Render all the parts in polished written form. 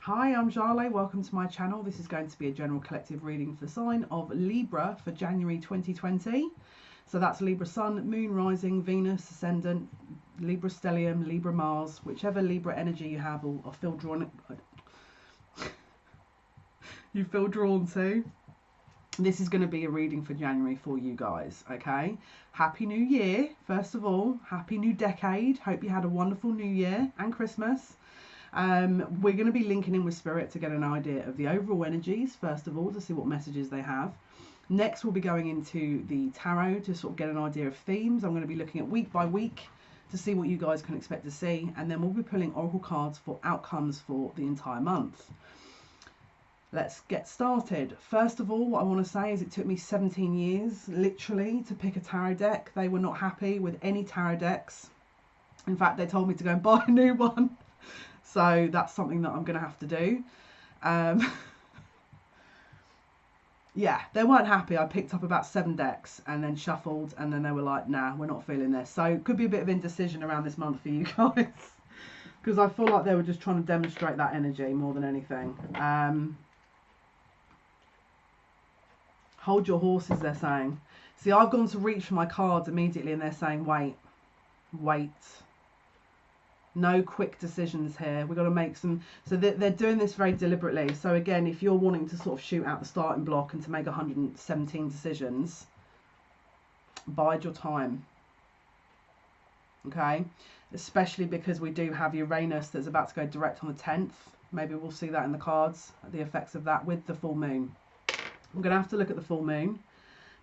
Hi, I'm Jale. Welcome to my channel. This is going to be a general collective reading for the sign of Libra for January 2020. So that's Libra Sun, Moon, Rising, Venus, Ascendant, Libra Stellium, Libra Mars, whichever Libra energy you have or feel drawn to. This is going to be a reading for January for you guys, okay? Happy New Year, first of all. Happy New Decade. Hope you had a wonderful New Year and Christmas. We're going to be linking in with Spirit to get an idea of the overall energies, first of all, to see what messages they have. Next, we'll be going into the tarot to sort of get an idea of themes. I'm going to be looking at week by week to see what you guys can expect to see. And then we'll be pulling oracle cards for outcomes for the entire month. Let's get started. First of all, what I want to say is it took me 17 years, literally, to pick a tarot deck. They were not happy with any tarot decks. In fact, they told me to go and buy a new one. So that's something that I'm going to have to do. Yeah, they weren't happy. I picked up about 7 decks and then shuffled, and then they were like, nah, we're not feeling this. So it could be a bit of indecision around this month for you guys, because I feel like they were just trying to demonstrate that energy more than anything. Hold your horses, they're saying. See, I've gone to reach for my cards immediately and they're saying, wait. No quick decisions here. We've got to make some. So they're doing this very deliberately. So again, if you're wanting to sort of shoot out the starting block and to make 117 decisions, bide your time. Okay? Especially because we do have Uranus that's about to go direct on the 10th. Maybe we'll see that in the cards, the effects of that with the full moon. I'm going to have to look at the full moon,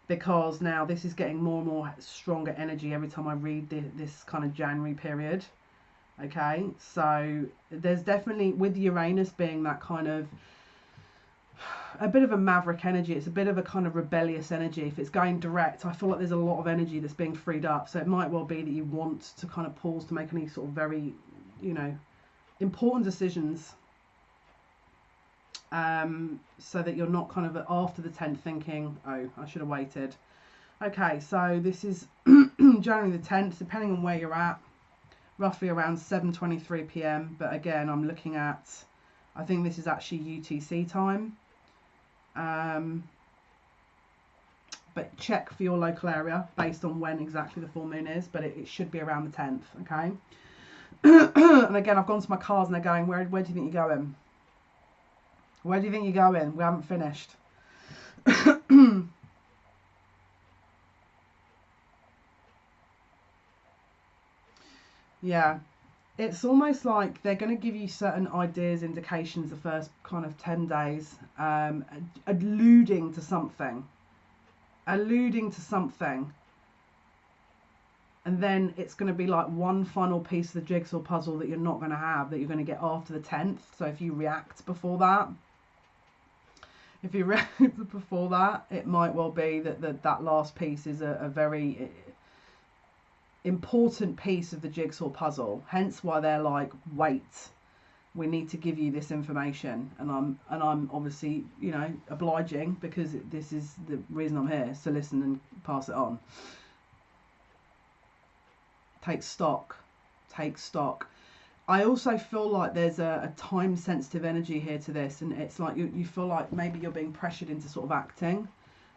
because now this is getting more and more stronger energy every time I read this kind of January period. Okay, so there's definitely, with Uranus being that kind of a bit of a maverick energy, it's a bit of a kind of rebellious energy. If it's going direct, I feel like there's a lot of energy that's being freed up. So it might well be that you want to kind of pause to make any sort of very, important decisions. So that you're not kind of after the 10th thinking, oh, I should have waited. Okay, so this is January the 10th, depending on where you're at. Roughly around 7:23 p.m. But again, I'm looking at, I think this is actually UTC time. But check for your local area based on when exactly the full moon is. But it should be around the 10th, okay? And again, I've gone to my cards and they're going, where do you think you're going? Where do you think you're going? We haven't finished. Yeah, it's almost like they're going to give you certain ideas, indications the first kind of 10 days, alluding to something. And then it's going to be like one final piece of the jigsaw puzzle that you're not going to have, that you're going to get after the 10th. So if you react before that, it might well be that last piece is a very important piece of the jigsaw puzzle. Hence why they're like, wait, we need to give you this information. And I'm obviously, obliging, because this is the reason I'm here, so listen and pass it on. Take stock. I also feel like there's a time sensitive energy here to this, and it's like you feel like maybe you're being pressured into sort of acting.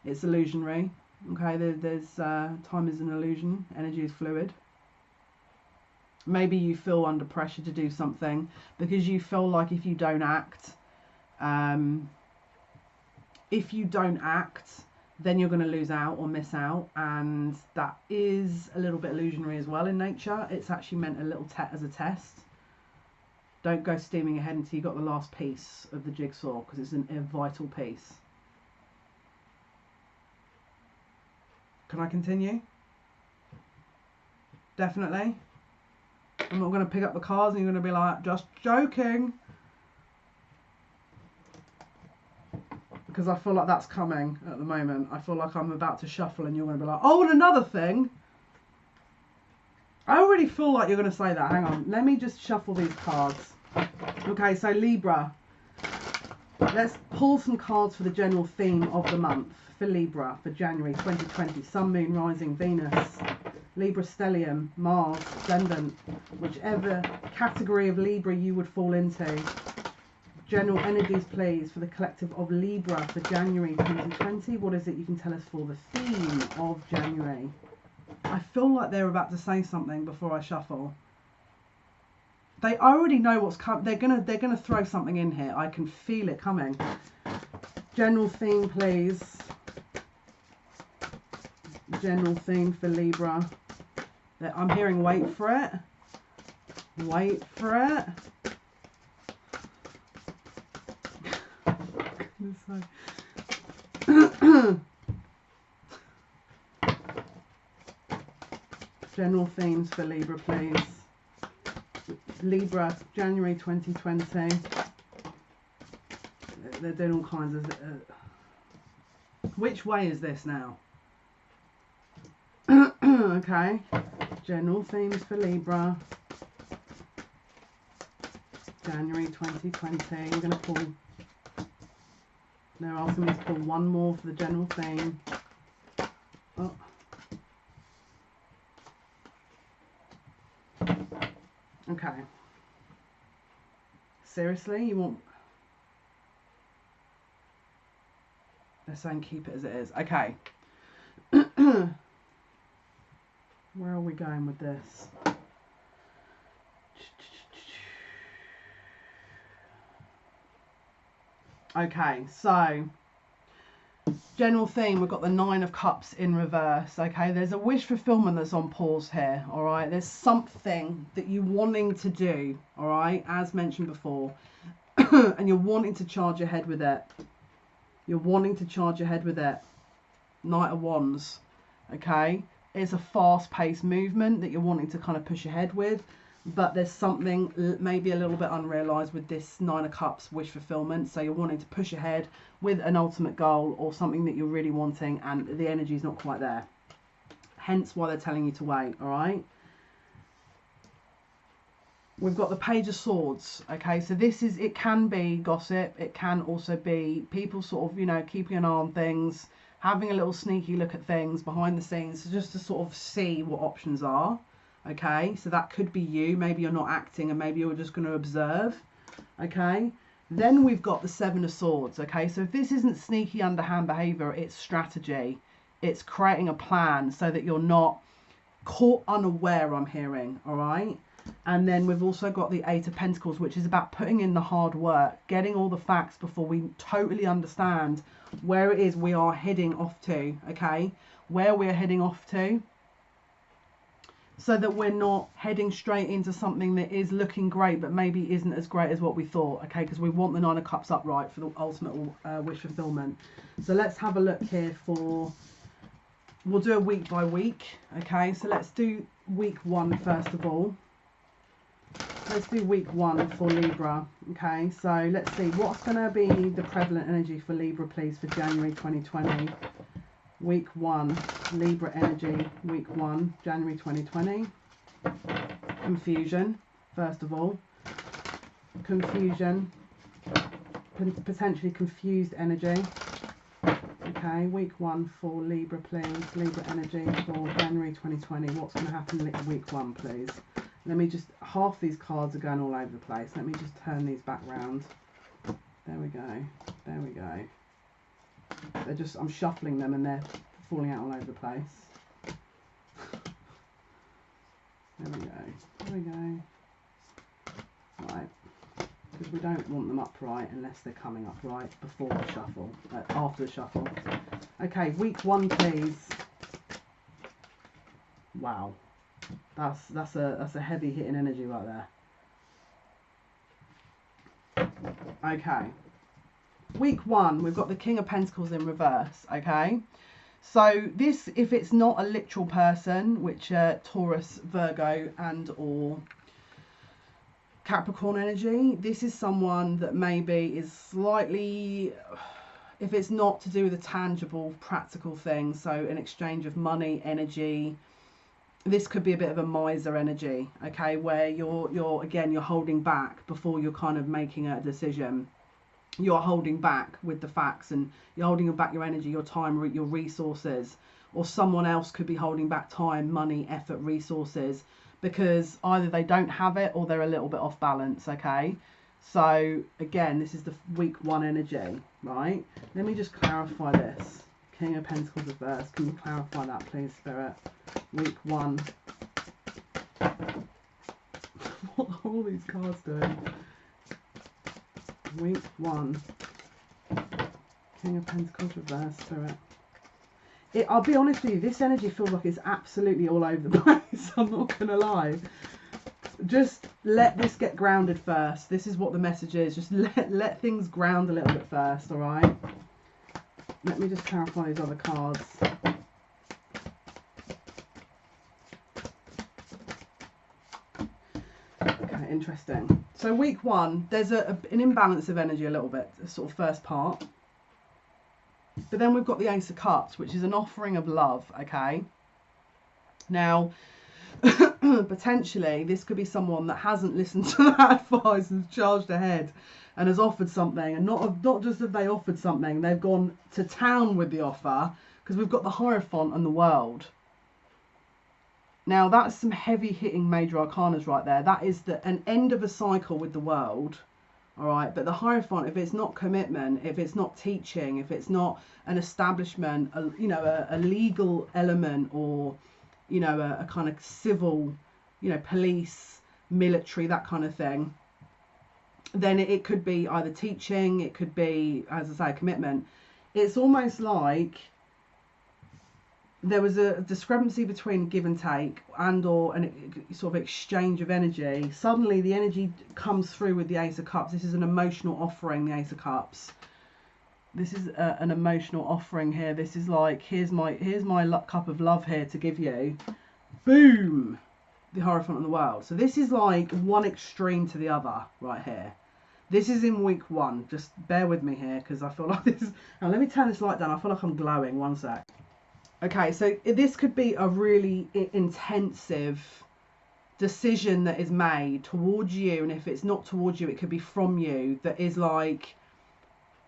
It's illusionary. Okay, there's time is an illusion, energy is fluid. Maybe you feel under pressure to do something because you feel like if you don't act, then you're going to lose out or miss out, and that is a little bit illusionary as well in nature. It's actually meant a little as a test. Don't go steaming ahead until you got the last piece of the jigsaw, because it's a vital piece. Can I continue? Definitely. I'm not going to pick up the cards and you're going to be like, just joking. Because I feel like that's coming at the moment. I feel like I'm about to shuffle and you're going to be like, oh, and another thing. I already feel like you're going to say that. Hang on. Let me just shuffle these cards. Okay, so Libra. Let's pull some cards for the general theme of the month. For Libra for January 2020. Sun, Moon, Rising, Venus, Libra, Stellium, Mars, Ascendant, whichever category of Libra you would fall into. General energies, please, for the collective of Libra for January 2020. What is it you can tell us for the theme of January? I feel like they're about to say something before I shuffle. They already know what's coming. They're gonna throw something in here. I can feel it coming. General theme, please. General theme for Libra. I'm hearing wait for it. Wait for it. General themes for Libra, please. Libra, January 2020. They're doing all kinds of... which way is this now? Okay. General themes for Libra. January 2020. We're going to pull... They're asking me to pull one more for the general theme. Oh. Okay. Seriously, you want... They're saying keep it as it is. Okay. Where are we going with this? Okay, so general theme, we've got the 9 of Cups in reverse. Okay, there's a wish fulfillment that's on pause here. All right, there's something that you're wanting to do. All right, as mentioned before, and you're wanting to charge ahead with it. You're wanting to charge ahead with it. Knight of Wands. Okay, it's a fast-paced movement that you're wanting to kind of push ahead with. But there's something maybe a little bit unrealised with this 9 of Cups wish fulfillment. So you're wanting to push ahead with an ultimate goal or something that you're really wanting, and the energy is not quite there. Hence why they're telling you to wait, all right? We've got the Page of Swords, okay? So this is, it can be gossip. It can also be people sort of, you know, keeping an eye on things, having a little sneaky look at things behind the scenes just to sort of see what options are. Okay, so that could be you. Maybe you're not acting and maybe you're just going to observe. Okay, then we've got the 7 of Swords. Okay, so if this isn't sneaky underhand behavior, it's strategy. It's creating a plan so that you're not caught unaware, I'm hearing. All right, and then we've also got the 8 of Pentacles, which is about putting in the hard work, getting all the facts before we totally understand where it is we are heading off to. Okay, where we're heading off to, so that we're not heading straight into something that is looking great but maybe isn't as great as what we thought. Okay, because we want the 9 of Cups upright for the ultimate wish fulfillment. So let's have a look here for... We'll do a week by week. Okay, so let's do week 1 first of all. Let's do week 1 for Libra. Okay, so let's see what's going to be the prevalent energy for Libra, please, for January 2020. Week 1, Libra energy, week 1, January 2020. Confusion, first of all. Confusion, potentially confused energy. Okay, week 1 for Libra, please. Libra energy for January 2020. What's going to happen week 1, please? Let me just, half these cards are going all over the place. Let me just turn these back round. There we go. There we go. They're just, I'm shuffling them and they're falling out all over the place. There we go. There we go. Right. Because we don't want them upright unless they're coming upright before the shuffle, after the shuffle. Okay, week 1, please. Wow. That's a heavy hitting energy right there. Okay. Week 1, we've got the King of Pentacles in reverse, okay? So this, if it's not a literal person, which Taurus, Virgo and or Capricorn energy, this is someone that maybe is slightly, if it's not to do with a tangible, practical thing, so an exchange of money, energy, this could be a bit of a miser energy, okay, where you're holding back before you're kind of making a decision. You're holding back with the facts and you're holding back your energy, your time, your resources, or someone else could be holding back time, money, effort, resources, because either they don't have it or they're a little bit off balance, okay? So again, this is the week 1 energy, right? Let me just clarify this. King of Pentacles reverse. Can you clarify that, please, Spirit? Week 1. What are all these cards doing? Week 1. King of Pentacles reverse, Spirit. I'll be honest with you, this energy feels like it's absolutely all over the place. I'm not going to lie. Just let this get grounded first. This is what the message is. Just let things ground a little bit first, all right? Let me just clarify these other cards. Okay, interesting. So week 1, there's an imbalance of energy a little bit, the sort of first part. But then we've got the Ace of Cups, which is an offering of love, okay? Now, potentially, this could be someone that hasn't listened to that advice and charged ahead and has offered something. And not just that they offered something, they've gone to town with the offer, because we've got the Hierophant and the World. Now, that's some heavy-hitting major arcanas right there. That is an end of a cycle with the World. All right, but the Hierophant, if it's not commitment, if it's not teaching, if it's not an establishment, a legal element, or, you know, a kind of civil, you know, police, military, that kind of thing, then it could be either teaching, it could be, as I say, commitment. It's almost like there was a discrepancy between give and take or an sort of exchange of energy. Suddenly the energy comes through with the Ace of Cups. This is an emotional offering, the Ace of Cups. This is an emotional offering here. This is like, here's my cup of love here to give you. Boom! The Hierophant and the World. So this is like one extreme to the other right here. This is in week 1. Just bear with me here, because I feel like this is... Now let me turn this light down. I feel like I'm glowing. One sec. Okay, so this could be a really intensive decision that is made towards you, and if it's not towards you, it could be from you, that is like,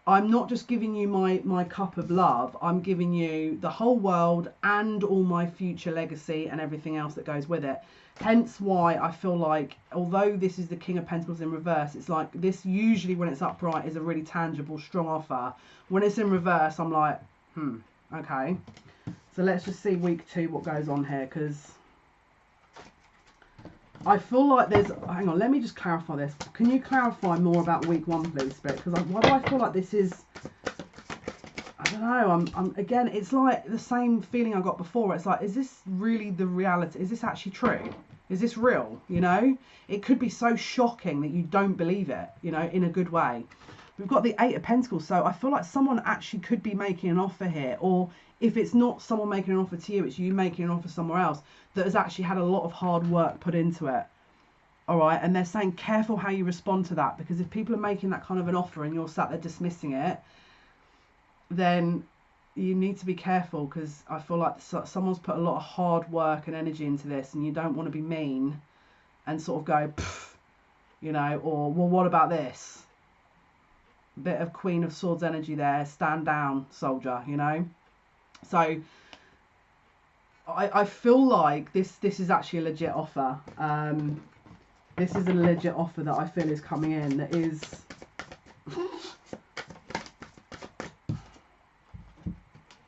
I'm not just giving you my cup of love, I'm giving you the whole world and all my future legacy and everything else that goes with it. Hence why I feel like, although this is the King of Pentacles in reverse, it's like this usually when it's upright is a really tangible, strong offer. When it's in reverse, I'm like, okay. So let's just see week 2 what goes on here, because I feel like there's... Hang on, let me just clarify this. Can you clarify more about week 1, please, Spirit? Because why do I feel like this is... I don't know. I'm again, it's like the same feeling I got before. It's like, is this really the reality? Is this actually true? Is this real? You know? It could be so shocking that you don't believe it, you know, in a good way. We've got the 8 of Pentacles, so I feel like someone actually could be making an offer here, or if it's not someone making an offer to you, it's you making an offer somewhere else that has actually had a lot of hard work put into it. All right, and they're saying careful how you respond to that, because if people are making that kind of an offer and you're sat there dismissing it, then you need to be careful, because I feel like someone's put a lot of hard work and energy into this, and you don't want to be mean and sort of go, you know, or, well, what about this? Bit of Queen of Swords energy there. Stand down, soldier, you know. So I feel like this is actually a legit offer. This is a legit offer that I feel is coming in, that is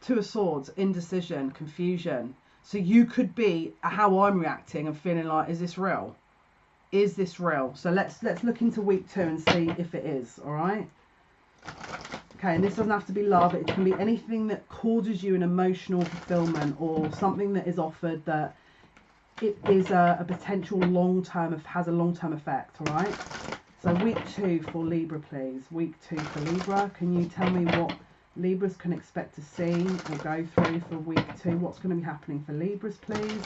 Two of Swords, indecision, confusion. So you could be how I'm reacting and feeling like, is this real? Is this real? So let's look into week 2 and see if it is. All right. Okay, and this doesn't have to be love. It can be anything that causes you an emotional fulfillment, or something that is offered that it is a potential long-term, has a long-term effect, all right? So week 2 for Libra, please. Week 2 for Libra. Can you tell me what Libras can expect to see or go through for week 2? What's going to be happening for Libras, please?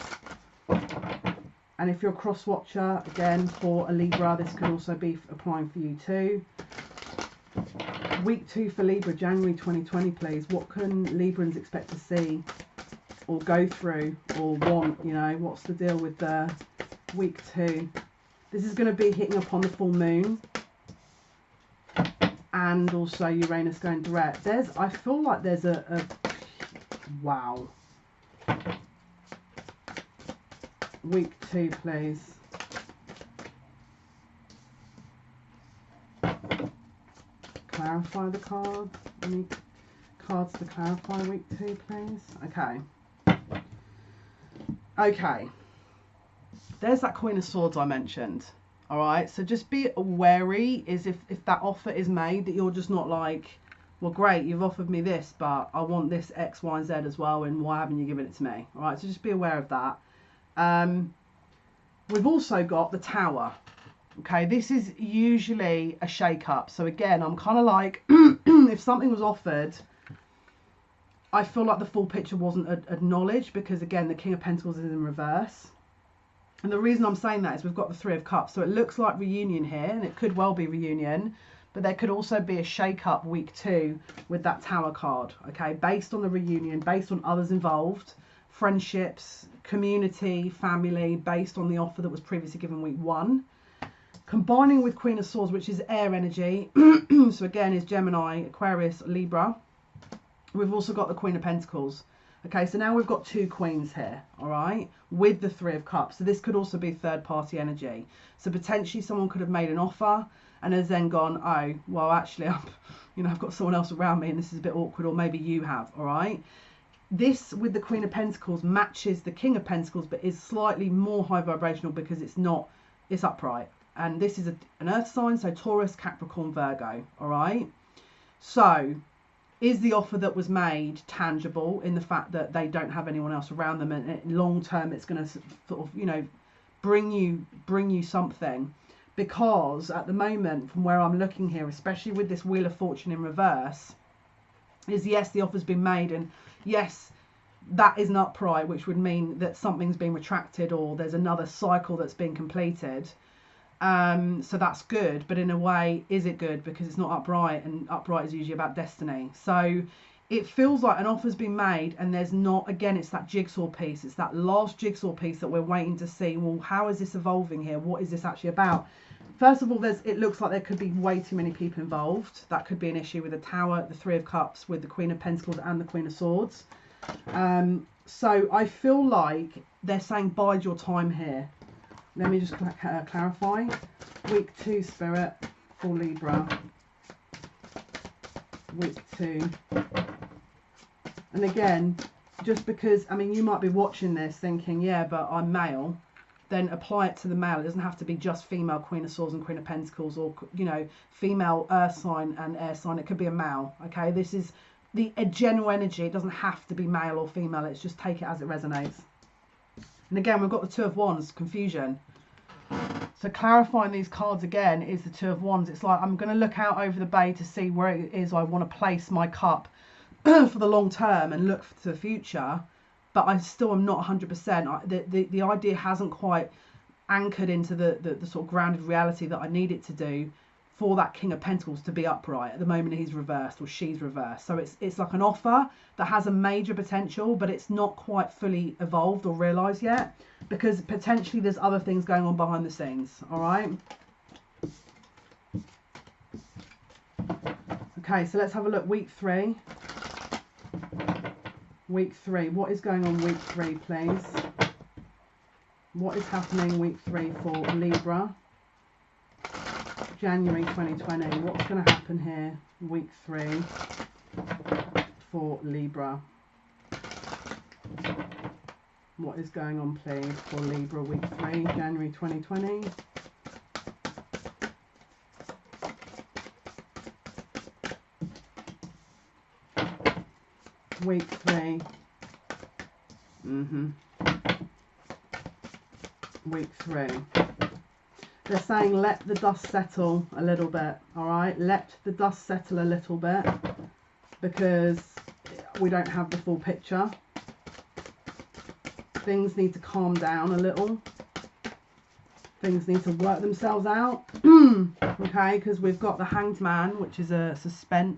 And if you're a cross-watcher, again, for a Libra, this could also be applying for you too. Week 2 for Libra, January 2020, please. What can Librans expect to see or go through or want? You know, what's the deal with the week 2? This is going to be hitting upon the full moon, and also Uranus going direct. I feel like there's a wow. Week 2, please. clarify the card? Any cards to clarify week 2, please? Okay. Okay. There's that Queen of Swords I mentioned. All right. So just be wary is if that offer is made that you're just not like, well, great, you've offered me this, but I want this X, Y, and Z as well, and why haven't you given it to me? All right. So just be aware of that. We've also got the Tower. Okay, this is usually a shake-up. So again, I'm kind of like, if something was offered, I feel like the full picture wasn't acknowledged because, again, the King of Pentacles is in reverse. And the reason I'm saying that is we've got the Three of Cups. So it looks like reunion here, and it could well be reunion. But there could also be a shake-up week 2 with that Tower card, okay, based on the reunion, based on others involved, friendships, community, family, based on the offer that was previously given week 1. Combining with Queen of Swords, which is air energy, so again is Gemini, Aquarius, Libra. We've also got the Queen of Pentacles. Okay, so now we've got 2 queens here, all right, with the Three of Cups. So this could also be third-party energy. So potentially someone could have made an offer and has then gone, oh, well, actually, I've got someone else around me and this is a bit awkward, or maybe you have, all right. This with the Queen of Pentacles matches the King of Pentacles, but is slightly more high vibrational because it's upright. And this is an earth sign, so Taurus, Capricorn, Virgo, all right? So is the offer that was made tangible in the fact that they don't have anyone else around them, and long term it's going to sort of, bring you something? Because at the moment, from where I'm looking here, especially with this Wheel of Fortune in reverse, is yes, the offer's been made, and yes, that is an upright, which would mean that something's been retracted or there's another cycle that's been completed. So that's good, but in a way, is it good? Because it's not upright, and upright is usually about destiny. So it feels like an offer's been made and there's not, again, it's that jigsaw piece. It's that last jigsaw piece that we're waiting to see. Well, how is this evolving here? What is this actually about? First of all, it looks like there could be way too many people involved. That could be an issue with the Tower, the Three of Cups, with the Queen of Pentacles and the Queen of Swords. So I feel like they're saying bide your time here. Let me just clarify. Week 2 Spirit for Libra. Week 2. And again, just because, you might be watching this thinking, yeah, but I'm male, then apply it to the male. It doesn't have to be just female Queen of Swords and Queen of Pentacles, or, female earth sign and air sign. It could be a male, okay? This is a general energy. It doesn't have to be male or female. It's just take it as it resonates. And again, we've got the Two of Wands, confusion. So clarifying these cards again is the Two of Wands. It's like I'm going to look out over the bay to see where it is I want to place my cup for the long term and look to the future. But I still am not 100%. The idea hasn't quite anchored into the sort of grounded reality that I need it to do for that King of Pentacles to be upright. At the moment he's reversed, or she's reversed. So it's like an offer that has a major potential, but it's not quite fully evolved or realised yet, because potentially there's other things going on behind the scenes. All right. Okay, so let's have a look. Week 3. Week 3. What is going on week 3, please? What is happening week 3 for Libra? January 2020. What's going to happen here week 3 for Libra? What is going on, please, for Libra week 3, January 2020? Week 3. Week 3. They're saying let the dust settle a little bit, all right? Let the dust settle a little bit, because we don't have the full picture. Things need to calm down a little. Things need to work themselves out, okay? Because we've got the Hanged Man, which is a suspended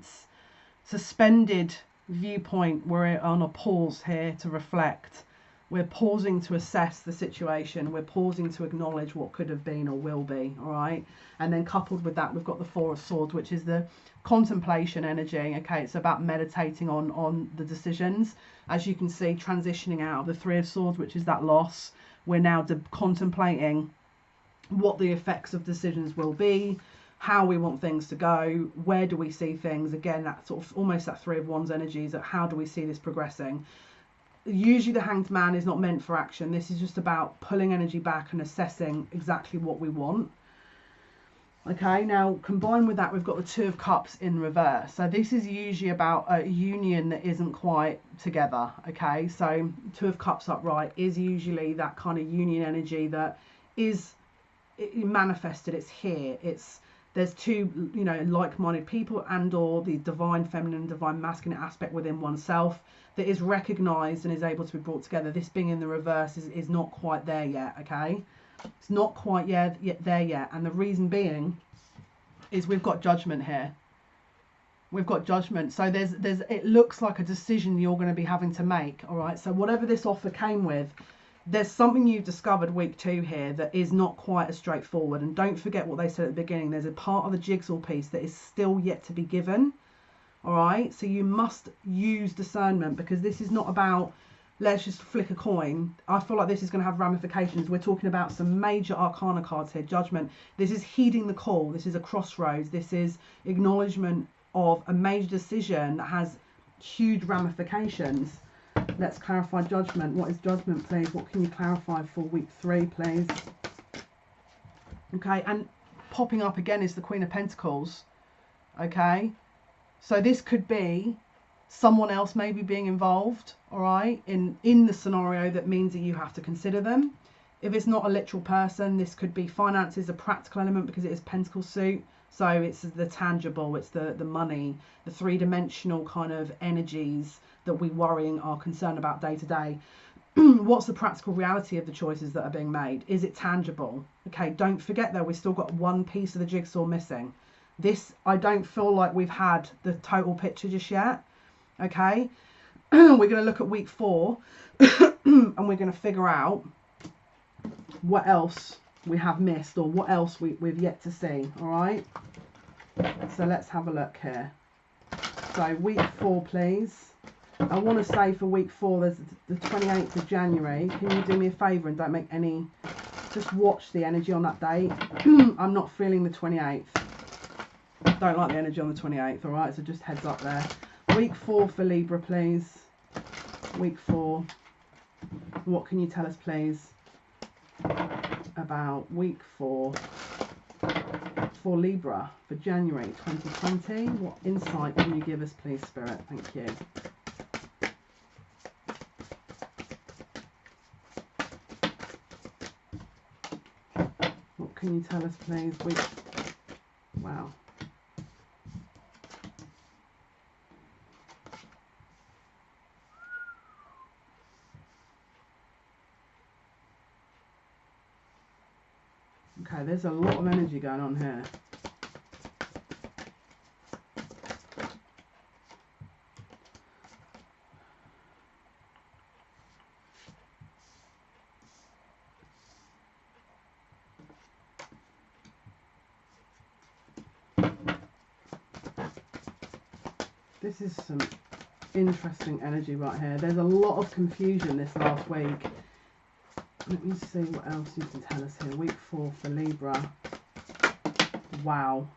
viewpoint. We're on a pause here to reflect. We're pausing to assess the situation. We're pausing to acknowledge what could have been or will be, all right? And then coupled with that, we've got the Four of Swords, which is the contemplation energy, okay? It's about meditating on the decisions. As you can see, transitioning out of the Three of Swords, which is that loss. We're now contemplating what the effects of decisions will be, how we want things to go, where do we see things, again, that sort of almost that Three of Wands energy, is that how do we see this progressing. Usually the Hanged Man is not meant for action. This is just about pulling energy back and assessing exactly what we want. Okay, now combined with that, we've got the Two of Cups in reverse. So this is usually about a union that isn't quite together. Okay, so Two of Cups upright is usually that kind of union energy that is manifested. It's here. There's two, you know, like-minded people, and or the divine feminine, divine masculine aspect within oneself that is recognized and is able to be brought together. This being in the reverse is not quite there yet. Okay, it's not quite yet there yet, and the reason being is we've got Judgment here. We've got Judgment. So there's it looks like a decision you're going to be having to make. All right, so whatever this offer came with, there's something you've discovered week 2 here that is not quite as straightforward. And don't forget what they said at the beginning. There's a part of the jigsaw piece that is still yet to be given. All right, so you must use discernment, because this is not about let's just flick a coin. I feel like this is going to have ramifications. We're talking about some major arcana cards here. Judgment. This is heeding the call. This is a crossroads. This is acknowledgement of a major decision that has huge ramifications. Let's clarify Judgment. What is Judgment, please? What can you clarify for week 3, please? Okay, and popping up again is the Queen of Pentacles. Okay, so this could be someone else maybe being involved, all right, in the scenario that means that you have to consider them. If it's not a literal person, this could be finances, a practical element, because it is Pentacle suit. So it's the tangible, it's the money, the three-dimensional kind of energies that we worry and are concerned about day to day. What's the practical reality of the choices that are being made? Is it tangible? Okay, don't forget though, we've still got one piece of the jigsaw missing. This, I don't feel like we've had the total picture just yet. Okay, we're going to look at week 4 and we're going to figure out what else we have missed, or what else we've yet to see. All right, so let's have a look here. So week 4, please. I want to say for week 4, there's the 28th of January. Can you do me a favour and don't make any, just watch the energy on that date. I'm not feeling the 28th. Don't like the energy on the 28th, all right? So just heads up there. Week 4 for Libra, please. Week 4. What can you tell us, please, about week 4 for Libra for January 2020? What insight can you give us, please, Spirit? Thank you. What can you tell us, please? Wow. Okay, there's a lot of energy going on here. This is some interesting energy right here. There's a lot of confusion this last week. Let me see what else you can tell us here. Week 4 for Libra. Wow.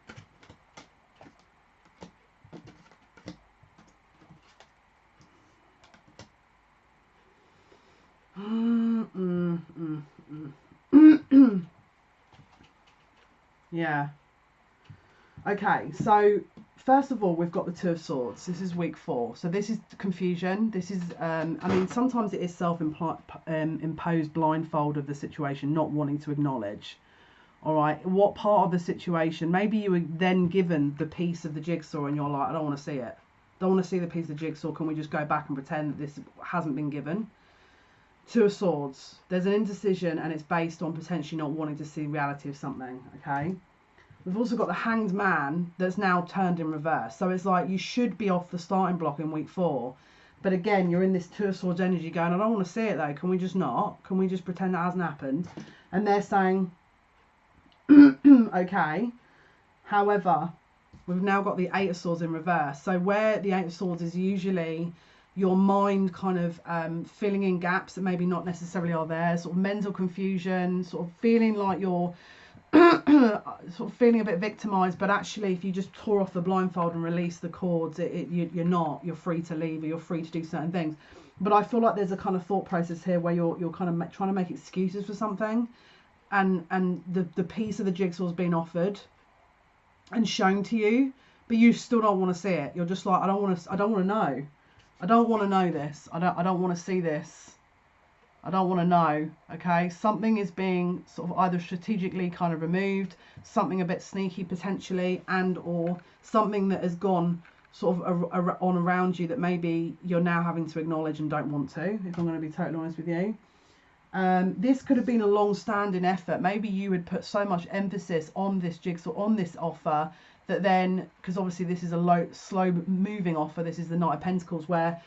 Yeah. Okay, so first of all, we've got the Two of Swords. This is week 4. So this is confusion. This is, I mean, sometimes it is self-imposed blindfold of the situation, not wanting to acknowledge. All right, what part of the situation? Maybe you were then given the piece of the jigsaw and you're like, I don't want to see it. Don't want to see the piece of the jigsaw. Can we just go back and pretend that this hasn't been given? Two of Swords. There's an indecision and it's based on potentially not wanting to see the reality of something, okay? We've also got the Hanged Man that's now turned in reverse. So it's like you should be off the starting block in week 4. But again, you're in this Two of Swords energy going, I don't want to see it though. Can we just not? Can we just pretend that hasn't happened? And they're saying, okay. However, we've now got the Eight of Swords in reverse. So where the Eight of Swords is usually your mind kind of filling in gaps that maybe not necessarily are there. Sort of mental confusion, sort of feeling like you're sort of feeling a bit victimized, but actually if you just tore off the blindfold and release the cords, you're not. You're free to leave, or you're free to do certain things. But I feel like there's a kind of thought process here where you're kind of trying to make excuses for something, and the piece of the jigsaw's been offered and shown to you, but you still don't want to see it. You're just like, I don't want to know. I don't want to know this. I don't want to see this. I don't want to know. Okay, something is being sort of either strategically kind of removed, something a bit sneaky potentially, and or something that has gone sort of on around you that maybe you're now having to acknowledge and don't want to, if I'm going to be totally honest with you. This could have been a long-standing effort. Maybe you had put so much emphasis on this jigsaw, on this offer, that then, because obviously this is a slow moving offer, this is the Knight of Pentacles, where,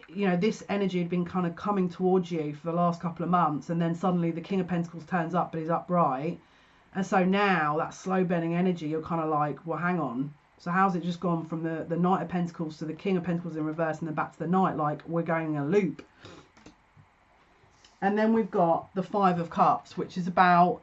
you know, this energy had been kind of coming towards you for the last couple of months, and then suddenly the King of Pentacles turns up, but he's upright, and so now that slow burning energy, you're kind of like, well, hang on, so how's it just gone from the Knight of Pentacles to the King of Pentacles in reverse and then back to the Knight? Like, we're going in a loop. And then we've got the Five of Cups, which is about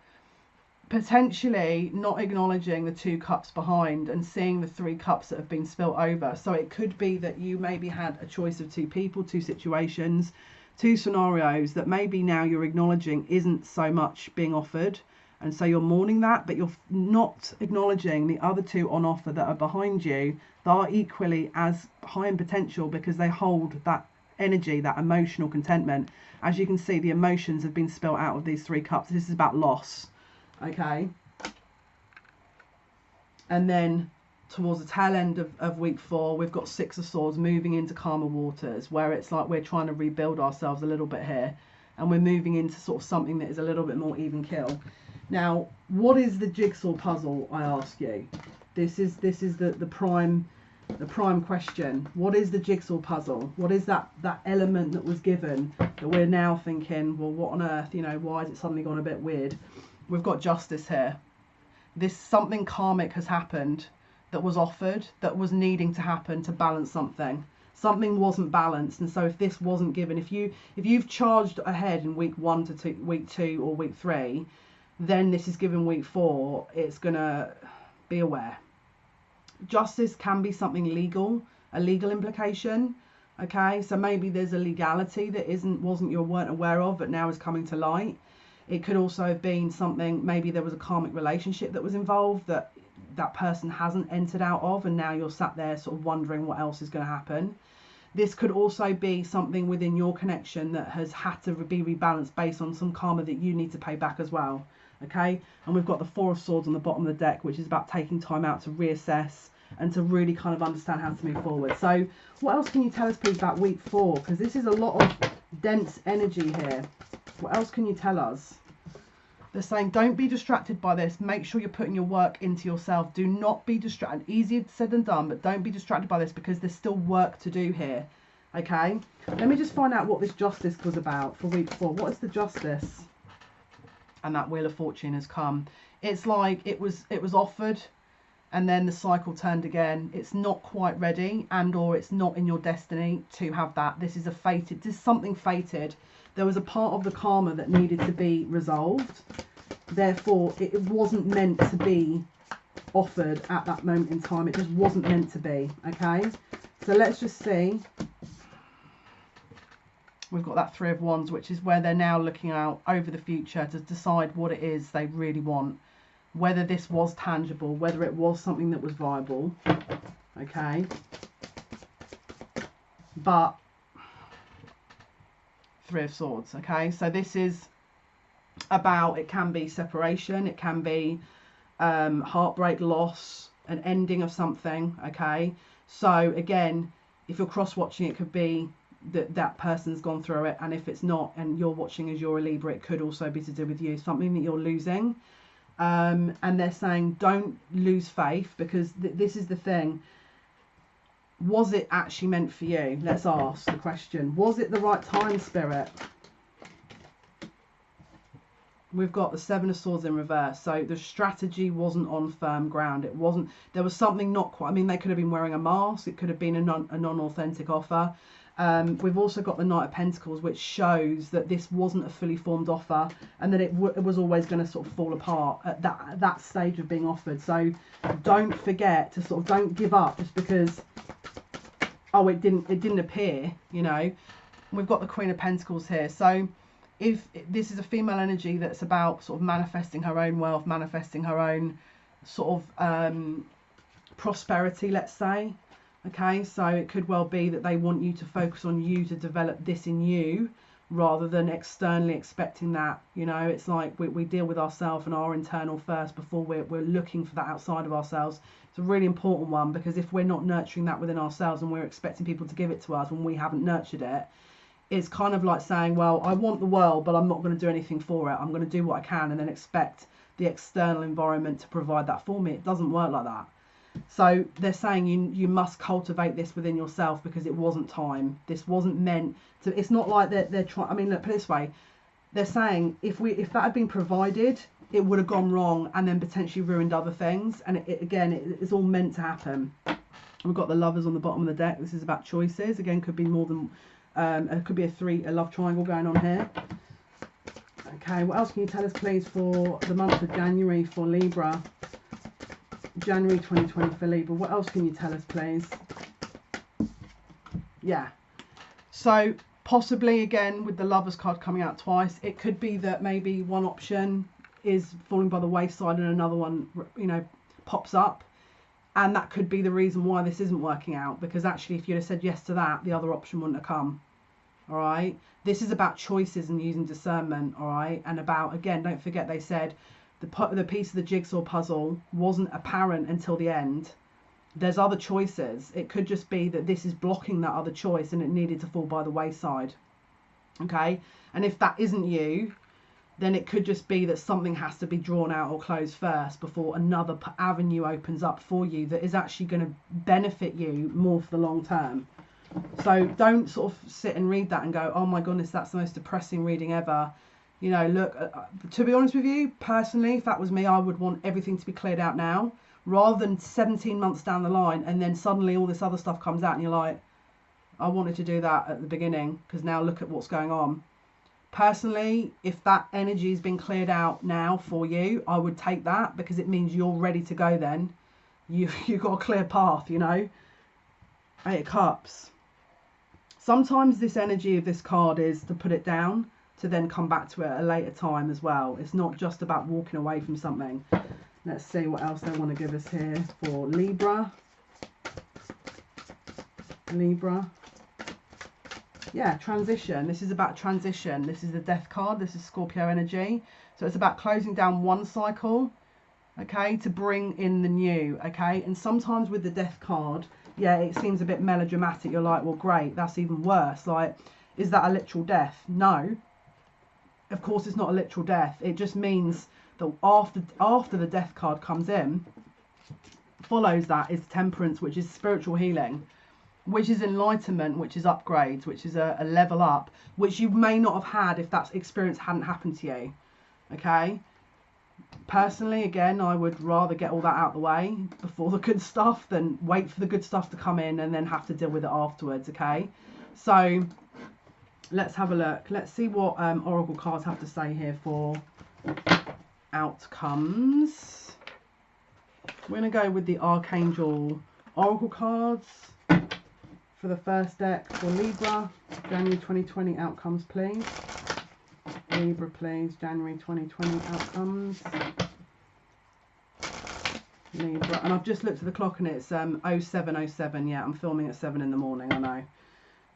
potentially not acknowledging the 2 cups behind and seeing the 3 cups that have been spilt over. So it could be that you maybe had a choice of 2 people, 2 situations, 2 scenarios that maybe now you're acknowledging isn't so much being offered. And so you're mourning that, but you're not acknowledging the other 2 on offer that are behind you that are equally as high in potential, because they hold that energy, that emotional contentment. As you can see, the emotions have been spilt out of these 3 cups. This is about loss. Okay. And then towards the tail end of week 4, we've got 6 of Swords moving into calmer waters, where it's like we're trying to rebuild ourselves a little bit here, and we're moving into sort of something that is a little bit more even kill. Now, what is the jigsaw puzzle, I ask you? This is the prime question. What is the jigsaw puzzle? What is that element that was given that we're now thinking, well, what on earth, you know, why has it suddenly gone a bit weird? We've got Justice here. This something karmic has happened that was offered, that was needing to happen to balance something. Something wasn't balanced, and so if this wasn't given, if you've charged ahead in week 1 to week 2 or week 3, then this is given week 4, it's gonna be aware. Justice can be something legal, a legal implication. Okay, so maybe there's a legality that you weren't aware of, but now is coming to light. It could also have been something, maybe there was a karmic relationship that was involved that that person hasn't entered out of, and now you're sat there sort of wondering what else is going to happen. This could also be something within your connection that has had to be rebalanced based on some karma that you need to pay back as well. Okay, and we've got the 4 of Swords on the bottom of the deck, which is about taking time out to reassess and to really kind of understand how to move forward. So what else can you tell us, please, about week 4? Because this is a lot of dense energy here. What else can you tell us? They're saying, don't be distracted by this. Make sure you're putting your work into yourself. Do not be distracted. Easier said than done, but don't be distracted by this, because there's still work to do here. Okay, let me just find out what this Justice was about for week 4. What is the Justice? And that Wheel of Fortune has come. It's like it was offered, and then the cycle turned again. It's not quite ready, and or it's not in your destiny to have that. This is this is something fated. There was a part of the karma that needed to be resolved. Therefore, it wasn't meant to be offered at that moment in time. It just wasn't meant to be. Okay, so let's just see. We've got that 3 of Wands, which is where they're now looking out over the future to decide what it is they really want. Whether this was tangible, whether it was something that was viable. Okay. But 3 of Swords. Okay. So this is about, it can be separation. It can be heartbreak, loss, an ending of something. Okay. So again, if you're cross-watching, it could be that person's gone through it, and if it's not and you're watching as you're a Libra, it could also be to do with you, something that you're losing. And they're saying don't lose faith, because this is the thing. Was it actually meant for you? Let's ask the question. Was it the right time, Spirit? We've got the 7 of Swords in reverse. So the strategy wasn't on firm ground. It wasn't, there was something not quite, I mean, they could have been wearing a mask. It could have been a non-authentic offer. We've also got the Knight of Pentacles, which shows that this wasn't a fully formed offer, and that it was always going to sort of fall apart at that stage of being offered. So don't forget to sort of, don't give up just because, oh, it didn't appear, you know. We've got the Queen of Pentacles here. So if this is a female energy that's about sort of manifesting her own wealth, manifesting her own sort of prosperity, let's say. Okay, so it could well be that they want you to focus on you to develop this in you rather than externally expecting that. You know, it's like we deal with ourselves and our internal first before we're looking for that outside of ourselves. It's a really important one, because if we're not nurturing that within ourselves and we're expecting people to give it to us when we haven't nurtured it, it's kind of like saying, well, I want the world, but I'm not going to do anything for it. I'm going to do what I can and then expect the external environment to provide that for me. It doesn't work like that. So they're saying you must cultivate this within yourself, because it wasn't time. This wasn't meant to. It's not like they're trying. I mean, look, put it this way. They're saying if that had been provided, it would have gone wrong and then potentially ruined other things. And it's all meant to happen. We've got the Lovers on the bottom of the deck. This is about choices. Again, could be more than. It could be a love triangle going on here. Okay, what else can you tell us, please, for the month of January for Libra? January 2020 for Libra. What else can you tell us, please? Yeah. So possibly, again, with the Lovers card coming out twice, it could be that maybe one option is falling by the wayside and another one, you know, pops up. And that could be the reason why this isn't working out, because actually if you'd have said yes to that, the other option wouldn't have come. All right. This is about choices and using discernment. All right. And about, again, don't forget they said the piece of the jigsaw puzzle wasn't apparent until the end. There's other choices. It could just be that this is blocking that other choice and it needed to fall by the wayside. Okay. And if that isn't you, then it could just be that something has to be drawn out or closed first before another avenue opens up for you that is actually going to benefit you more for the long term. So don't sort of sit and read that and go, oh my goodness, that's the most depressing reading ever. You know, look, to be honest with you, personally, if that was me, I would want everything to be cleared out now, rather than 17 months down the line and then suddenly all this other stuff comes out and you're like, I wanted to do that at the beginning because now look at what's going on. Personally, if that energy has been cleared out now for you, I would take that, because it means you're ready to go then. You've got a clear path, you know. Eight of Cups. Sometimes this energy of this card is to put it down, to then come back to it at a later time as well. It's not just about walking away from something. Let's see what else they want to give us here for Libra. Libra. Yeah, transition. This is about transition. This is the Death card. This is Scorpio energy. So it's about closing down one cycle, okay, to bring in the new, okay. And sometimes with the Death card, yeah, it seems a bit melodramatic. You're like, well, great, that's even worse. Like, is that a literal death? No. Of course it's not a literal death. It just means that after the Death card comes in, follows that is Temperance, which is spiritual healing, which is enlightenment, which is upgrades, which is a level up, which you may not have had if that experience hadn't happened to you. Okay. Personally, again, I would rather get all that out of the way before the good stuff than wait for the good stuff to come in and then have to deal with it afterwards. Okay. So let's have a look. Let's see what Oracle cards have to say here for outcomes. We're going to go with the Archangel Oracle cards. For the first deck for Libra, January 2020 outcomes, please. Libra, please, January 2020 outcomes. Libra, and I've just looked at the clock and it's 07:07. Yeah, I'm filming at 7 in the morning, I know.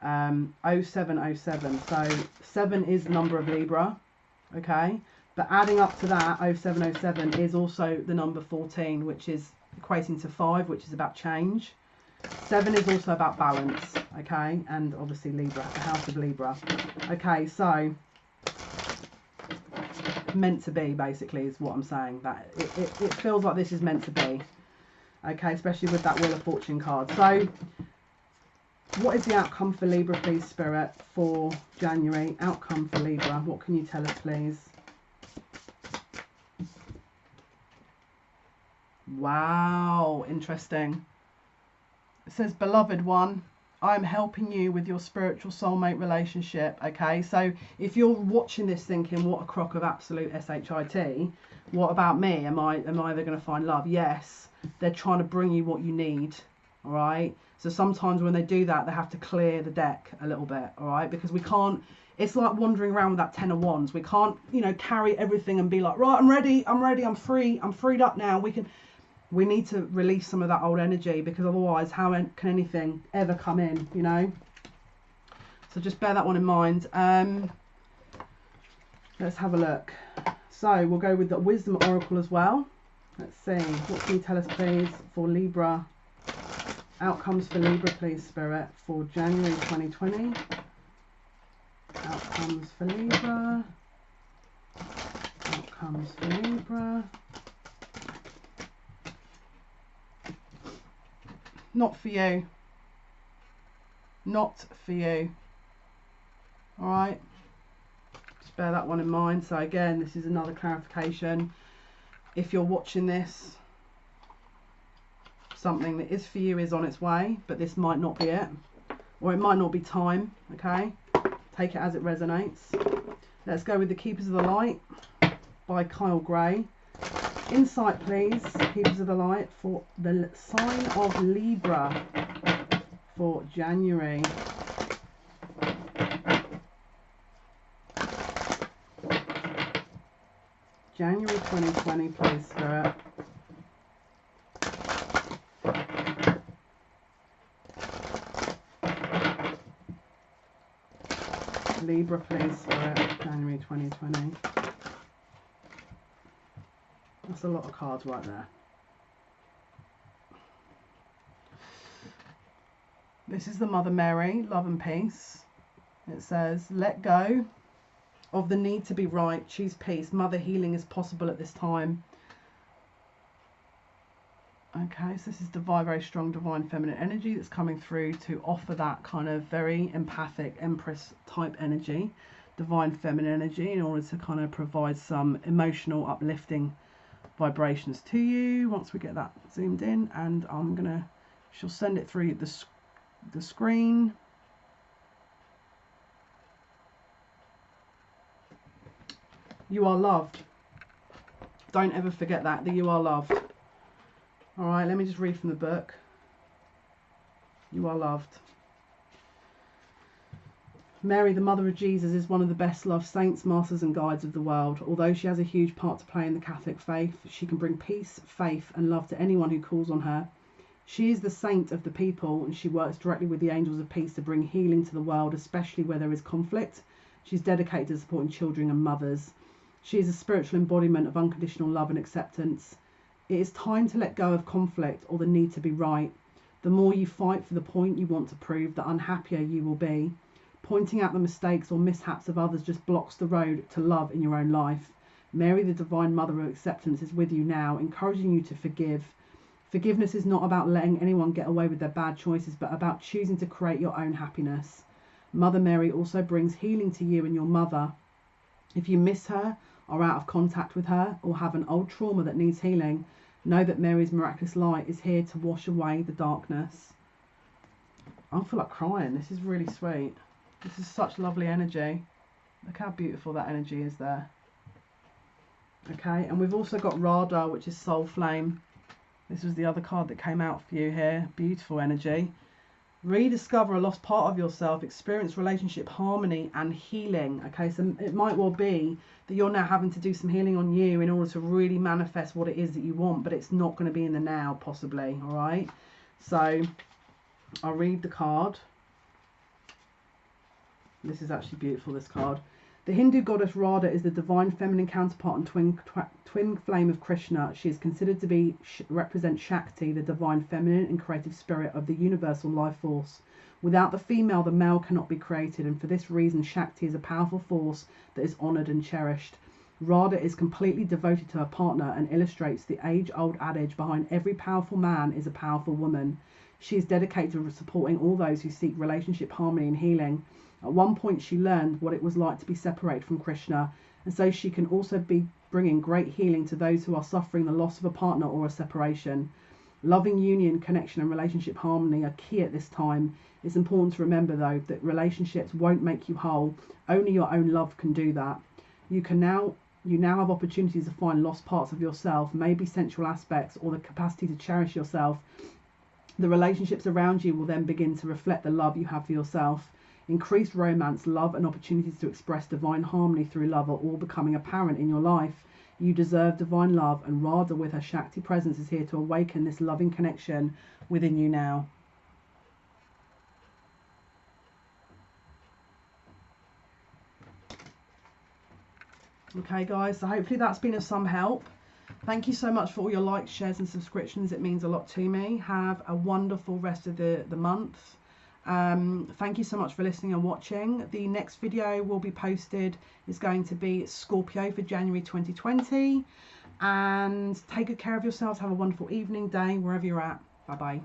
07:07. So 7 is the number of Libra, okay? But adding up to that, 07:07 is also the number 14, which is equating to 5, which is about change. 7 is also about balance, okay, and obviously Libra, the house of Libra. Okay, so meant to be, basically, is what I'm saying. That it feels like this is meant to be, okay, especially with that Wheel of Fortune card. So what is the outcome for Libra, please, Spirit, for January? Outcome for Libra, what can you tell us, please? Wow, interesting. It says, beloved one, I'm helping you with your spiritual soulmate relationship, okay? So if you're watching this thinking, what a crock of absolute shit, what about me? Am I ever going to find love? Yes, they're trying to bring you what you need, all right? So sometimes when they do that, they have to clear the deck a little bit, all right? Because we can't, it's like wandering around with that 10 of wands. We can't, you know, carry everything and be like, right, I'm ready, I'm free, I'm freed up now. We need to release some of that old energy, because otherwise how can anything ever come in, you know? So just bear that one in mind. Let's have a look. So we'll go with the Wisdom Oracle as well. Let's see, what can you tell us please for Libra? Outcomes for Libra please, Spirit, for January 2020. Outcomes for Libra. Outcomes for Libra. Not for you. Not for you. Alright. Just bear that one in mind. So again, this is another clarification. If you're watching this, something that is for you is on its way, but this might not be it. Or it might not be time. Okay. Take it as it resonates. Let's go with the Keepers of the Light by Kyle Gray. Insight please, Keepers of the Light, for the sign of Libra for January. January 2020 please, Spirit. Libra please, Spirit, January 2020. That's a lot of cards right there. This is the Mother Mary, love and peace. It says, let go of the need to be right, choose peace. Mother healing is possible at this time. Okay, so this is very strong divine feminine energy that's coming through to offer that kind of very empathic Empress type energy, divine feminine energy, in order to kind of provide some emotional uplifting vibrations to you. Once we get that zoomed in, and she'll send it through the screen. You are loved. Don't ever forget that you are loved. All right, let me just read from the book. You are loved. Mary, the Mother of Jesus, is one of the best loved saints, masters and guides of the world. Although she has a huge part to play in the Catholic faith, she can bring peace, faith and love to anyone who calls on her. She is the saint of the people, and she works directly with the angels of peace to bring healing to the world, especially where there is conflict. She's dedicated to supporting children and mothers. She is a spiritual embodiment of unconditional love and acceptance. It is time to let go of conflict or the need to be right. The more you fight for the point you want to prove, the unhappier you will be. Pointing out the mistakes or mishaps of others just blocks the road to love in your own life. Mary, the divine mother of acceptance, is with you now, encouraging you to forgive. Forgiveness is not about letting anyone get away with their bad choices, but about choosing to create your own happiness. Mother Mary also brings healing to you and your mother. If you miss her, are out of contact with her, or have an old trauma that needs healing, know that Mary's miraculous light is here to wash away the darkness. I feel like crying. This is really sweet. This is such lovely energy. Look how beautiful that energy is there. Okay, and we've also got Radha, which is Soul Flame. This was the other card that came out for you here. Beautiful energy. Rediscover a lost part of yourself. Experience relationship harmony and healing. Okay, so it might well be that you're now having to do some healing on you in order to really manifest what it is that you want, but it's not going to be in the now, possibly. All right, so I'll read the card. This is actually beautiful, this card. The Hindu goddess Radha is the divine feminine counterpart and twin flame of Krishna. She is considered to represent Shakti, the divine feminine and creative spirit of the universal life force. Without the female, the male cannot be created, and for this reason Shakti is a powerful force that is honoured and cherished. Radha is completely devoted to her partner and illustrates the age-old adage behind every powerful man is a powerful woman. She is dedicated to supporting all those who seek relationship harmony and healing. At one point she learned what it was like to be separated from Krishna, and so she can also be bringing great healing to those who are suffering the loss of a partner or a separation. Loving union, connection and relationship harmony are key at this time. It's important to remember though that relationships won't make you whole. Only your own love can do that. You now have opportunities to find lost parts of yourself, maybe sensual aspects or the capacity to cherish yourself. The relationships around you will then begin to reflect the love you have for yourself. Increased romance, love and opportunities to express divine harmony through love are all becoming apparent in your life. You deserve divine love, and Radha with her Shakti presence is here to awaken this loving connection within you now. Okay guys, so hopefully that's been of some help. Thank you so much for all your likes, shares and subscriptions. It means a lot to me. Have a wonderful rest of the month. Thank you so much for listening and watching. The next video will be posted is going to be Scorpio for January 2020. And take good care of yourselves. Have a wonderful evening, day, wherever you're at. Bye bye.